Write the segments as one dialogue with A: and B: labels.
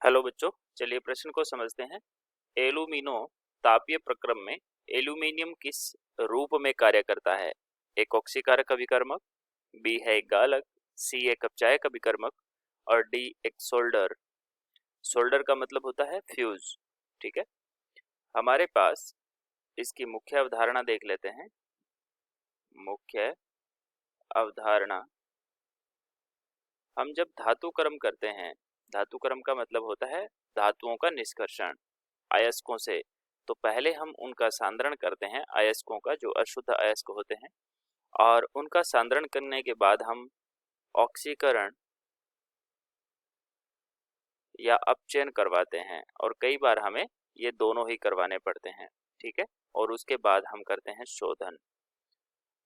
A: Hello बच्चों, चलिए प्रश्न को समझते हैं। एल्यूमिनो तापीय प्रक्रम में एल्यूमिनियम किस रूप में कार्य करता है? एक ऑक्सीकारक अभिकर्मक, बी है एक गालक, सी एक अपचायक अभिकर्मक और डी एक सोल्डर। सोल्डर का मतलब होता है फ्यूज। ठीक है, हमारे पास इसकी मुख्य अवधारणा देख लेते हैं। मुख्य अवधारणा, हम जब धातु कर्म करते हैं, धातु कर्म का मतलब होता है धातुओं का निष्कर्षण अयस्कों से। तो पहले हम उनका सांद्रण करते हैं, अयस्कों का, जो अशुद्ध अयस्क होते हैं, और उनका सांद्रण करने के बाद हम ऑक्सीकरण या अपचयन करवाते हैं, और कई बार हमें ये दोनों ही करवाने पड़ते हैं। ठीक है, और उसके बाद हम करते हैं शोधन।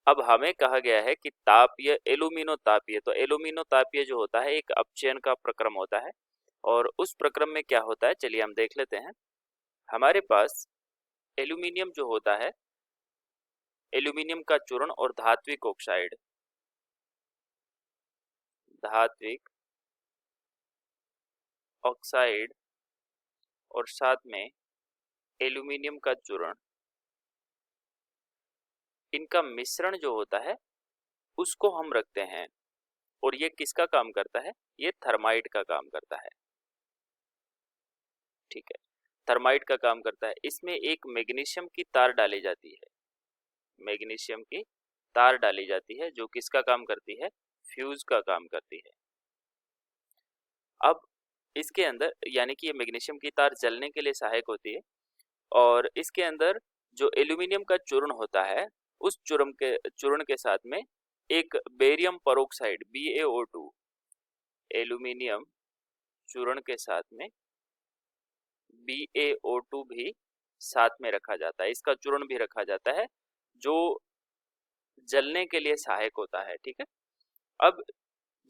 A: अब हमें कहा गया है कि तापीय एल्यूमिनो तापीय, तो एल्यूमिनो तापीय जो होता है एक अपचयन का प्रक्रम होता है। और उस प्रक्रम में क्या होता है, चलिए हम देख लेते हैं। हमारे पास एल्यूमिनियम जो होता है, एल्यूमिनियम का चूर्ण और धात्विक ऑक्साइड, धात्विक ऑक्साइड और साथ में एल्यूमिनियम का चूर्ण, इनका मिश्रण जो होता है उसको हम रखते हैं। और ये किसका काम करता है? ये थर्माइट का काम करता है। ठीक है, थर्माइट का काम करता है। इसमें एक मैग्नीशियम की तार डाली जाती है, मैग्नीशियम की तार डाली जाती है, जो किसका काम करती है? फ्यूज का काम करती है। अब इसके अंदर, यानी कि ये मैग्नीशियम की तार जलने के लिए सहायक होती है, और इसके अंदर जो एल्यूमिनियम का चूर्ण होता है, उस चूर्ण के साथ में एक बेरियम पेरोक्साइड BaO2, एल्यूमिनियम चूर्ण के साथ में BaO2 भी साथ में रखा जाता है, इसका चूर्ण भी रखा जाता है, जो जलने के लिए सहायक होता है। ठीक है, अब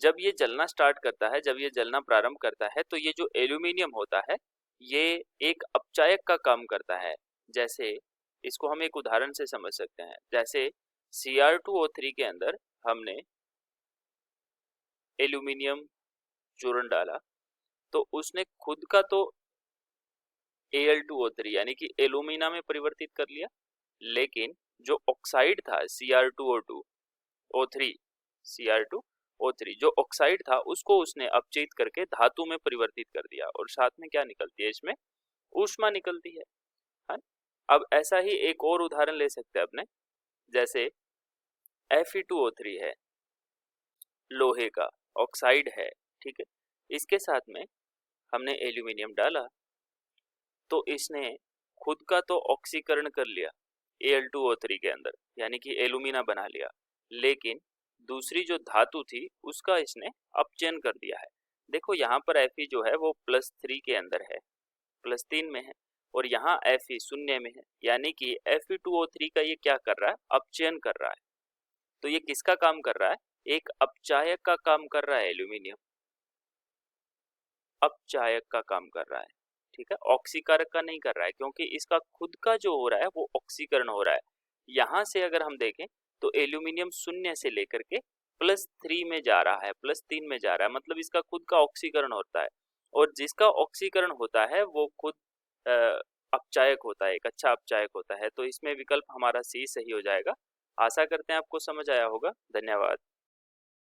A: जब ये जलना स्टार्ट करता है, जब ये जलना प्रारंभ करता है, तो ये जो एल्यूमिनियम होता है ये एक अपचायक का काम करता है। जैसे इसको हम एक उदाहरण से समझ सकते हैं। जैसे Cr2O3 के अंदर हमने एल्यूमिनियम चूर्ण डाला, तो उसने खुद का तो Al2O3 यानी कि एल्यूमिना में परिवर्तित कर लिया, लेकिन जो ऑक्साइड था Cr2O3 जो ऑक्साइड था उसको उसने अपचित करके धातु में परिवर्तित कर दिया, और साथ में क्या निकलती है? इसमें ऊष्मा निकलती है। अब ऐसा ही एक और उदाहरण ले सकते हैं अपने। जैसे Fe2O3 है, लोहे का ऑक्साइड है। ठीक है, इसके साथ में हमने एल्यूमिनियम डाला, तो इसने खुद का तो ऑक्सीकरण कर लिया Al2O3 के अंदर, यानी कि एल्यूमिना बना लिया, लेकिन दूसरी जो धातु थी उसका इसने अपचयन कर दिया है। देखो यहाँ पर Fe जो है वो +3 के अंदर है, +3 में है, और यहाँ Fe शून्य में है, यानी कि Fe2O3 का ये क्या कर रहा है? अपचयन कर रहा है। तो ये किसका काम कर रहा है? एक अपचायक का काम कर रहा है। एल्यूमिनियम अपचायक का काम कर रहा है। ठीक है, ऑक्सीकारक का नहीं कर रहा है, क्योंकि इसका खुद का जो हो रहा है वो ऑक्सीकरण हो रहा है। यहाँ से अगर हम देखें तो एल्यूमिनियम शून्य से लेकर के +3 में जा रहा है, +3 में जा रहा है, मतलब इसका खुद का ऑक्सीकरण होता है। और जिसका ऑक्सीकरण होता है वो खुद अपचायक होता है, एक अच्छा अपचायक होता है। तो इसमें विकल्प हमारा सी सही हो जाएगा। आशा करते हैं आपको समझ आया होगा। धन्यवाद।